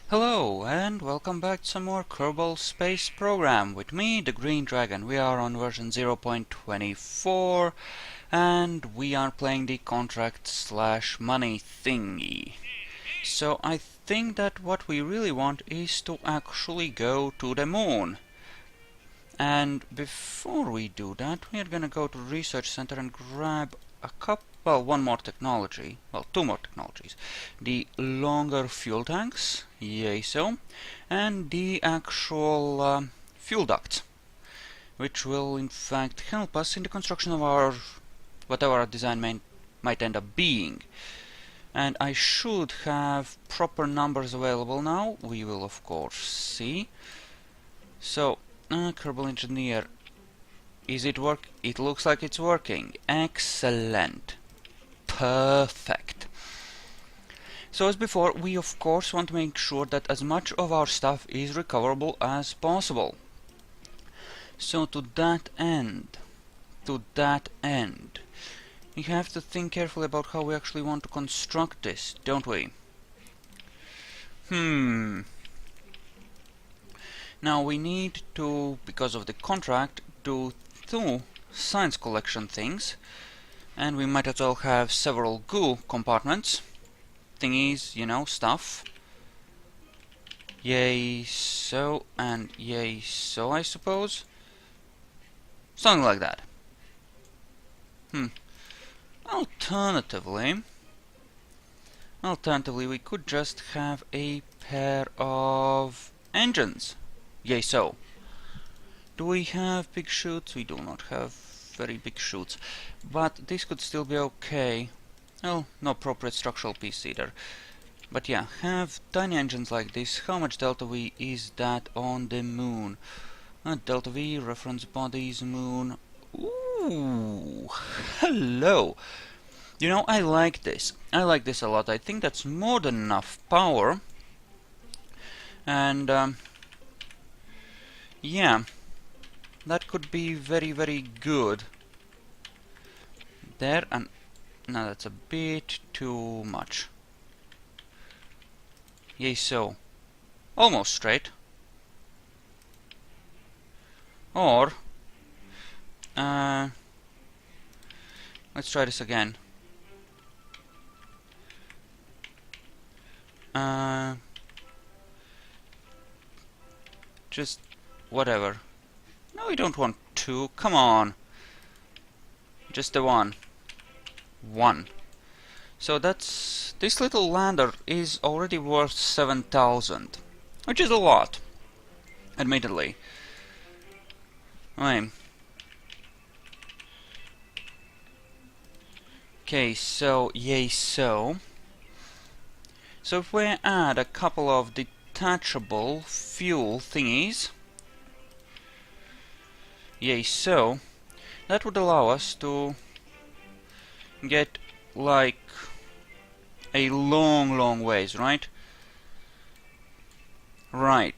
Hello and welcome back to some more Kerbal Space Program with me, the Green Dragon. We are on version 0.24 and we are playing the contract/money thingy. So I think that what we really want is to actually go to the moon. And before we do that, we are gonna go to the research center and grab one more technology, well, two more technologies. The longer fuel tanks, yay so, and the actual fuel ducts, which will in fact help us in the construction of our, whatever our design might end up being. And I should have proper numbers available now, we will of course see. So, Kerbal Engineer, is it work? It looks like it's working. Excellent. Perfect. So as before, we of course want to make sure that as much of our stuff is recoverable as possible. So to that end, we have to think carefully about how we actually want to construct this, don't we? Now we need to, because of the contract, do two science collection things, and we might as well have several goo compartments, thingies, you know, stuff. Yay so, and yay so, I suppose. Something like that. Alternatively, we could just have a pair of engines. Yay so. Do we have big chutes? We do not have very big chutes, but this could still be okay. Oh, no appropriate structural piece either. But yeah, have tiny engines like this. How much delta V is that on the moon? Delta V, reference bodies, moon. Ooh, hello. You know, I like this. I like this a lot. I think that's more than enough power. And yeah, that could be very, very good. There, and now that's a bit too much. Yay so. Almost straight. Or let's try this again. Just whatever. No, we don't want two. Come on. Just the one. One. So that's... this little lander is already worth 7,000. Which is a lot. Admittedly. Right. Okay, so... yay so. So if we add a couple of detachable fuel thingies, yay so, that would allow us to get like a long ways, right? Right.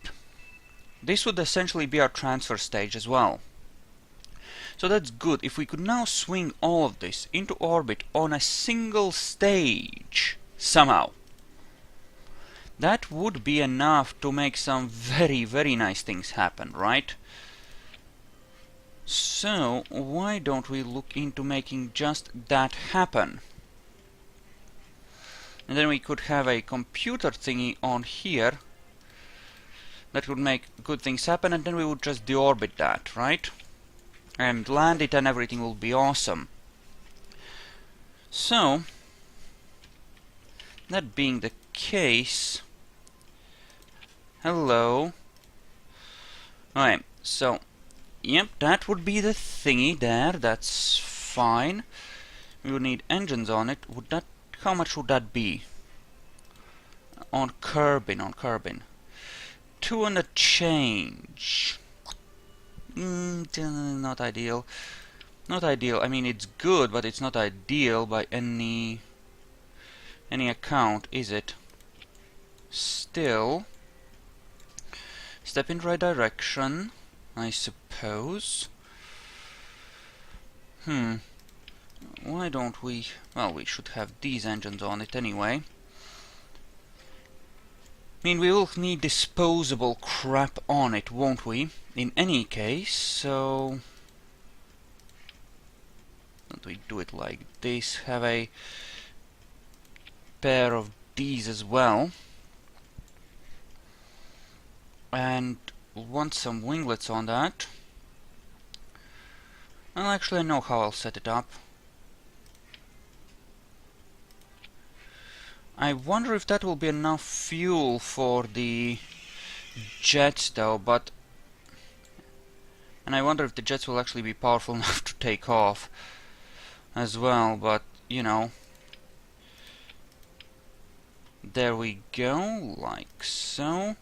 This would essentially be our transfer stage as well. So that's good. If we could now swing all of this into orbit on a single stage, somehow, that would be enough to make some very nice things happen, right? So, why don't we look into making just that happen? And then we could have a computer thingy on here that would make good things happen, and then we would just deorbit that, right? And land it and everything will be awesome. So, that being the case... hello. Alright, so... yep, that would be the thingy there, that's fine. We would need engines on it. Would that... how much would that be? On Kerbin. 2 and a change. Not ideal. Not ideal. I mean, it's good, but it's not ideal by any account, is it? Still, step in the right direction, I suppose. Why don't we... well, we should have these engines on it anyway. mean, we will need disposable crap on it, won't we? In any case, so... Don't we do it like this? Have a pair of these as well. And we'll want some winglets on that. Well, actually I know how I'll set it up. I wonder if that will be enough fuel for the jets though, but... And I wonder if the jets will actually be powerful enough to take off as well, but, you know. There we go, like so.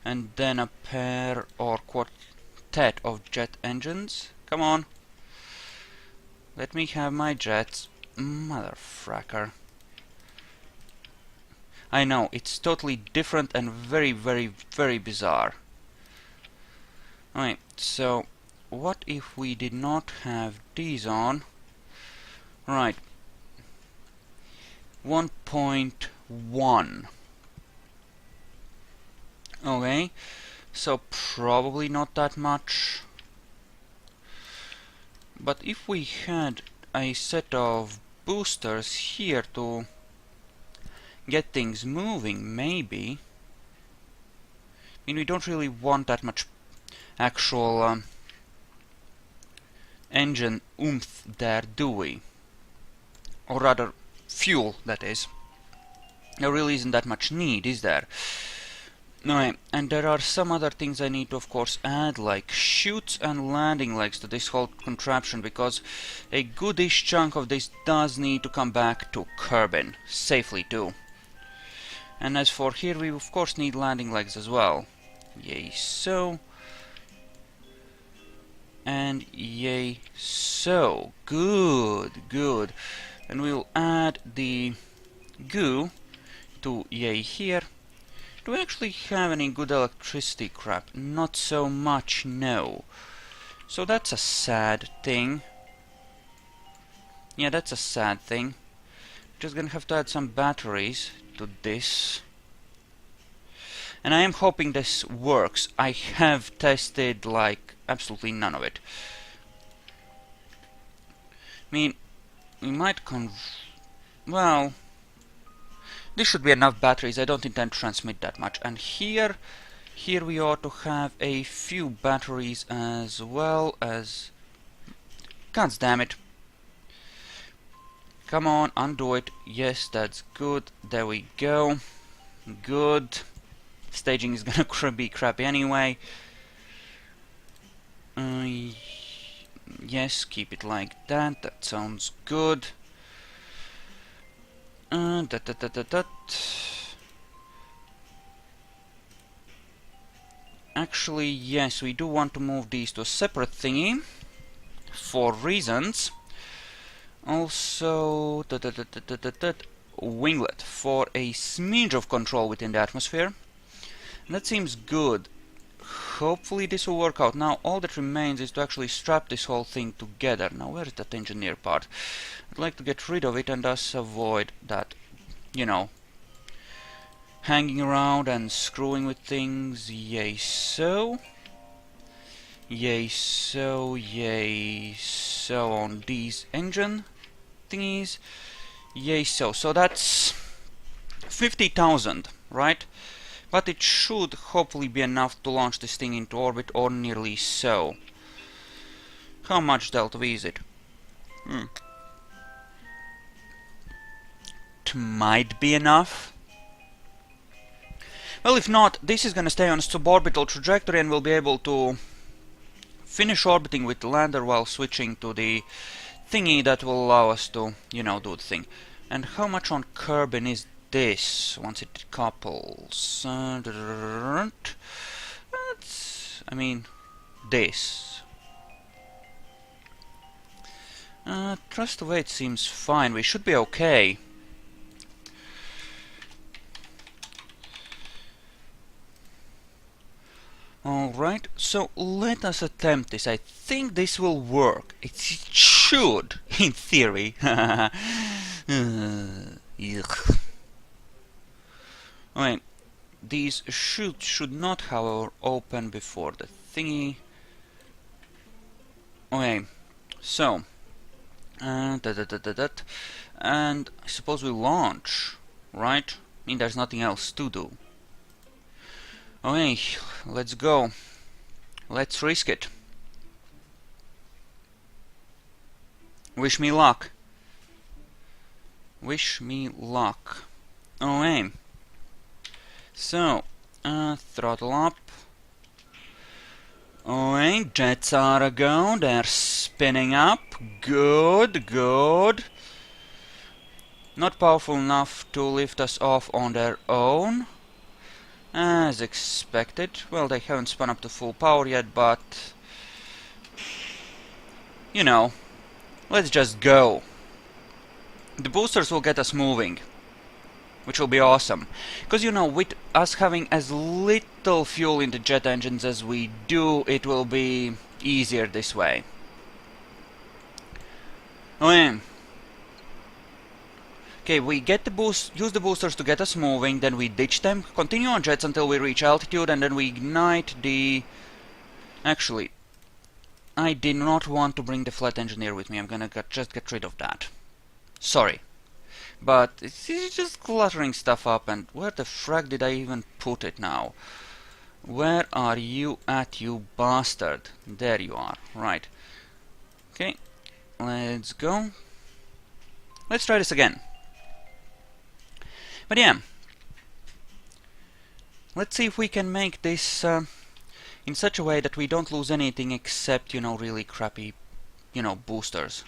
And then a pair or quartet of jet engines. Come on. Let me have my jets. Motherfracker. I know, it's totally different and very, very, very bizarre. Alright, so what if we did not have these on? Right. 1.1. Okay, so probably not that much. But if we had a set of boosters here to get things moving, maybe. I mean, we don't really want that much actual engine oomph there, do we? Or rather, fuel, that is. There really isn't that much need, is there? Alright, and there are some other things I need to, of course, add, like chutes and landing legs to this whole contraption, because a goodish chunk of this does need to come back to Kerbin, safely too. And as for here, we of course need landing legs as well. Yay, so. And yay, so. Good, good. And we'll add the goo to yay here. Do we actually have any good electricity crap? Not so much, no. So that's a sad thing. Yeah, that's a sad thing. Just gonna have to add some batteries to this. And I am hoping this works. I have tested, like, absolutely none of it. I mean, we might well, this should be enough batteries. I don't intend to transmit that much. And here we ought to have a few batteries as well as... God damn it. Come on, undo it. Yes, that's good. There we go. Good. Staging is gonna be crappy anyway. Yes, keep it like that. That sounds good. Actually, yes, we do want to move these to a separate thingy for reasons. Also, winglet for a smidge of control within the atmosphere. That seems good. Hopefully this will work out. Now all that remains is to actually strap this whole thing together. Now where is that engineer part? I'd like to get rid of it and thus avoid that, you know, hanging around and screwing with things. Yay so. Yay so, yay so on these engine thingies. Yay so. So that's 50,000, right? But it should hopefully be enough to launch this thing into orbit, or nearly so. How much delta V is it? It might be enough. Well, if not, this is gonna stay on a suborbital trajectory and we'll be able to finish orbiting with the lander while switching to the thingy that will allow us to, you know, do the thing. And how much on Kerbin is this once it couples? That's, I mean, this. Thrust to weight seems fine. We should be okay. Alright, so let us attempt this. I think this will work. It should, in theory. Alright, these chutes should not, however, open before the thingy. Okay, so and I suppose we launch, right? I mean, there's nothing else to do. Okay, let's go. Let's risk it. Wish me luck. Wish me luck. Okay. So, throttle up. Alright, jets are a go. They're spinning up. Good, good. Not powerful enough to lift us off on their own. As expected. Well, they haven't spun up to full power yet, but... you know, let's just go. The boosters will get us moving, which will be awesome. Because, you know, with us having as little fuel in the jet engines as we do, it will be easier this way. Okay, we get the boost, use the boosters to get us moving, then we ditch them, continue on jets until we reach altitude, and then we ignite the... Actually, I did not want to bring the flat engineer with me. I'm gonna just get rid of that. Sorry. But it's just cluttering stuff up, and where the frack did I even put it now? Where are you at, you bastard? There you are. Right. Okay. Let's go. Let's try this again. But yeah. Let's see if we can make this in such a way that we don't lose anything except, you know, really crappy, you know, boosters.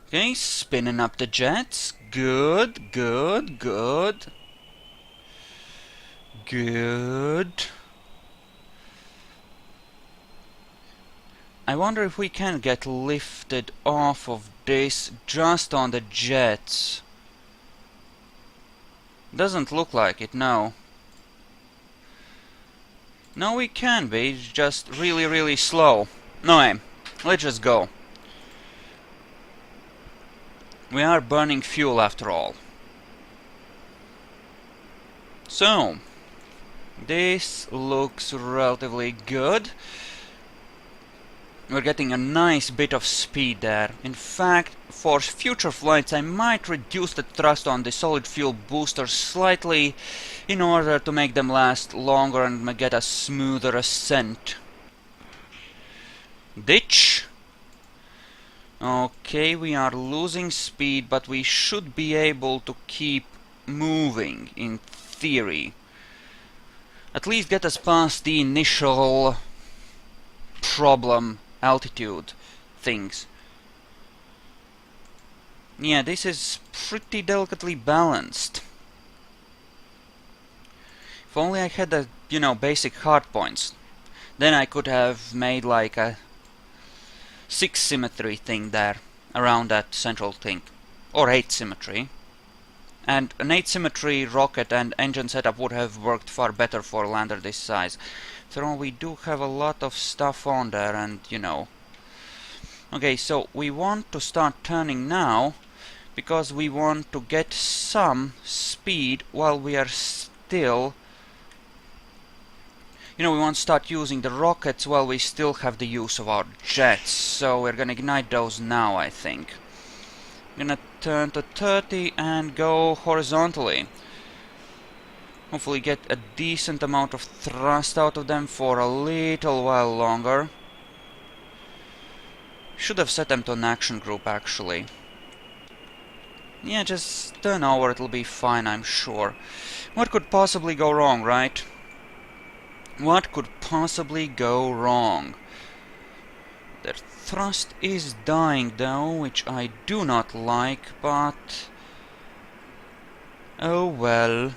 Okay, spinning up the jets. Good, good, good. Good. I wonder if we can get lifted off of this just on the jets. Doesn't look like it, no. No, we can be, it's just really, really slow. No aim. Let's just go. We are burning fuel after all. So, this looks relatively good. We're getting a nice bit of speed there. In fact, for future flights I might reduce the thrust on the solid fuel boosters slightly in order to make them last longer and get a smoother ascent. Ditch. Okay, we are losing speed, but we should be able to keep moving, in theory. At least get us past the initial problem altitude things. Yeah, this is pretty delicately balanced. If only I had the, you know, basic hard points, then I could have made like a 6 symmetry thing there, around that central thing. Or 8 symmetry. And an 8 symmetry rocket and engine setup would have worked far better for a lander this size. After all, we do have a lot of stuff on there, and, you know. Okay, so we want to start turning now, because we want to get some speed while we are still... You know, we want to start using the rockets while we still have the use of our jets. So we're gonna ignite those now, I think. I'm gonna turn to 30 and go horizontally. Hopefully get a decent amount of thrust out of them for a little while longer. Should have set them to an action group, actually. Yeah, just turn over, it'll be fine, I'm sure. What could possibly go wrong, right? What could possibly go wrong? Their thrust is dying, though, which I do not like, but... oh well.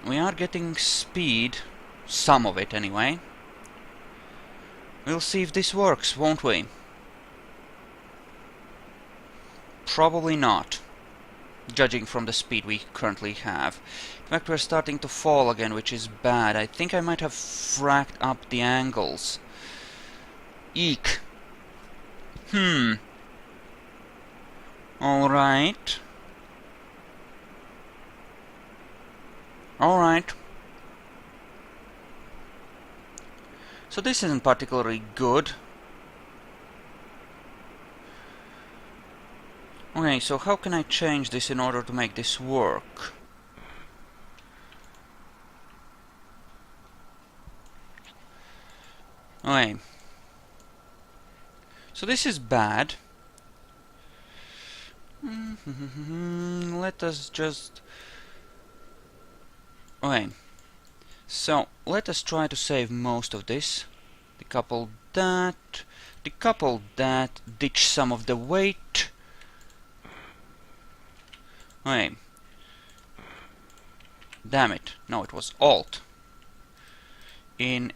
We are getting speed. Some of it, anyway. We'll see if this works, won't we? Probably not, judging from the speed we currently have. In fact, we're starting to fall again, which is bad. I think I might have fracked up the angles. Eek. Alright. Alright. So this isn't particularly good. Okay, so how can I change this in order to make this work? Okay. So this is bad. Let us just... Okay. So, let us try to save most of this. Decouple that, ditch some of the weight. Okay. Damn it. No, it was Alt. In.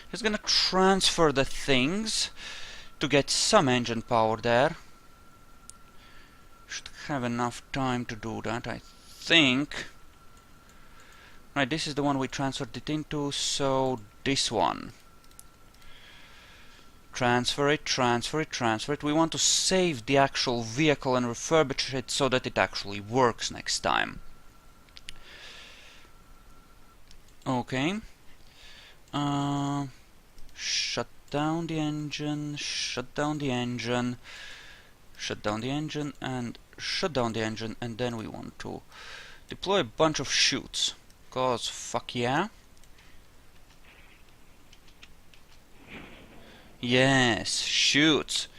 Just gonna transfer the things to get some engine power there. Should have enough time to do that, I think. Right, this is the one we transferred it into, so this one. Transfer it, transfer it, transfer it. We want to save the actual vehicle and refurbish it so that it actually works next time. Okay. Shut down the engine, shut down the engine, shut down the engine, and shut down the engine, and then we want to deploy a bunch of chutes. Cause fuck yeah. Yes, chutes.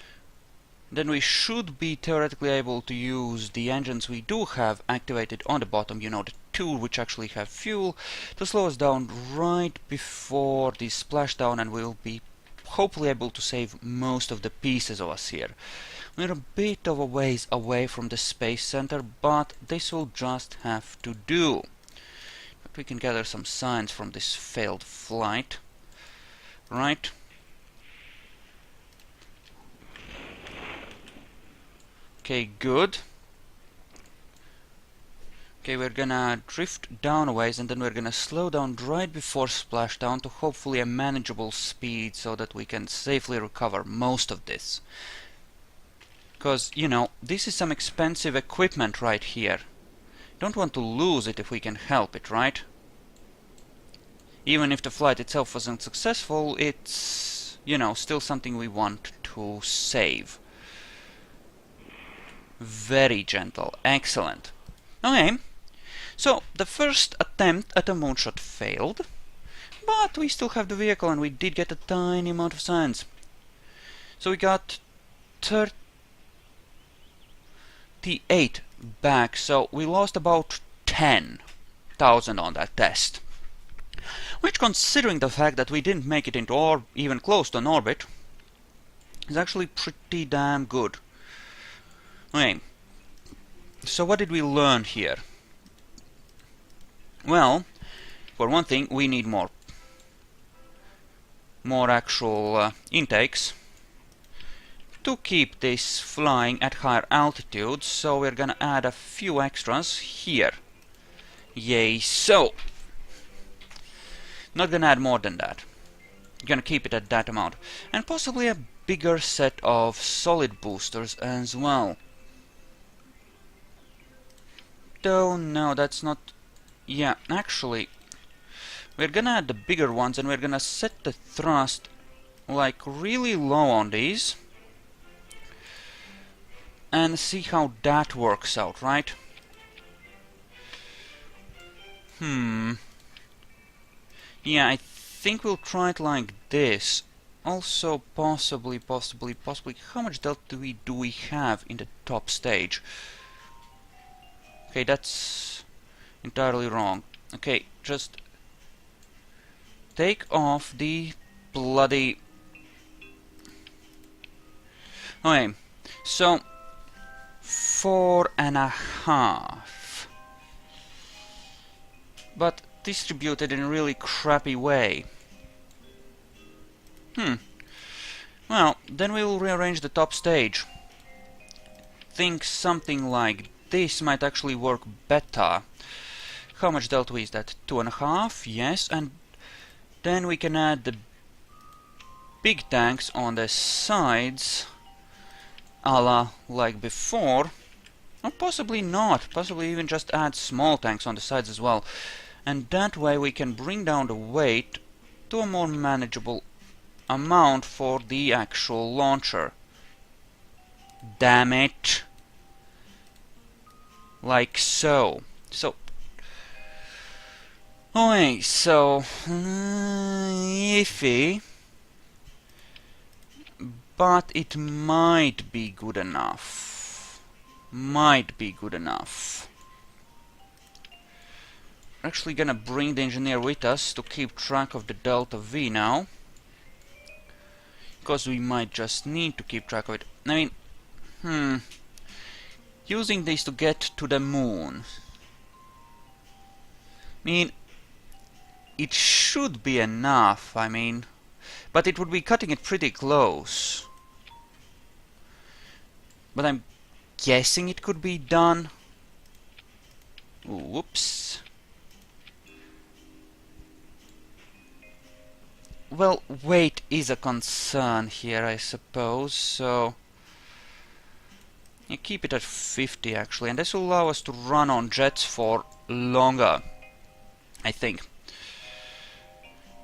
Then we should be theoretically able to use the engines we do have activated on the bottom, you know, the two which actually have fuel, to slow us down right before the splashdown, and we'll be hopefully able to save most of the pieces of us here. We're a bit of a ways away from the space center, but this will just have to do. But we can gather some signs from this failed flight. Right. Okay, good. Okay, we're gonna drift down a ways, and then we're gonna slow down right before splashdown to hopefully a manageable speed so that we can safely recover most of this. Because, you know, this is some expensive equipment right here. Don't want to lose it if we can help it, right? Even if the flight itself wasn't successful, it's, you know, still something we want to save. Very gentle. Excellent. Okay. So, the first attempt at a moonshot failed, but we still have the vehicle and we did get a tiny amount of science. So we got 38 back, so we lost about 10,000 on that test. Which, considering the fact that we didn't make it into even close to an orbit, is actually pretty damn good. Okay, so what did we learn here? Well, for one thing, we need more actual intakes to keep this flying at higher altitudes, so we're gonna add a few extras here. Yay, so! Not gonna add more than that. Gonna keep it at that amount. And possibly a bigger set of solid boosters as well. Though, no, that's not... Yeah, actually, we're gonna add the bigger ones, and we're gonna set the thrust like really low on these and see how that works out, right? Yeah, I think we'll try it like this. Also, possibly, how much delta do we have in the top stage? Okay, that's entirely wrong. Okay, just take off the bloody... Okay, so 4.5, but distributed in a really crappy way. Well, then we'll rearrange the top stage. Think something like this might actually work better. How much delta is that? 2.5, yes, and then we can add the big tanks on the sides, a la like before. Or possibly not. Possibly even just add small tanks on the sides as well. And that way we can bring down the weight to a more manageable amount for the actual launcher. Damn it! Like so. So... okay, so... iffy. But it might be good enough. Might be good enough. We're actually gonna bring the engineer with us to keep track of the delta V now. Because we might just need to keep track of it. I mean, using this to get to the moon. I mean, it should be enough, I mean, but it would be cutting it pretty close. But I'm guessing it could be done. Whoops. Well, weight is a concern here, I suppose, so... you keep it at 50 actually, and this will allow us to run on jets for longer, I think.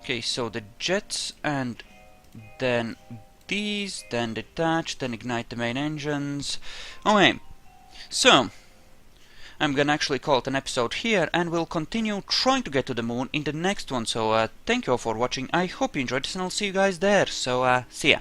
Okay, so the jets, and then these, then detach, then ignite the main engines. Okay, so I'm gonna actually call it an episode here, and we'll continue trying to get to the moon in the next one. So thank you all for watching. I hope you enjoyed this, and I'll see you guys there. So see ya.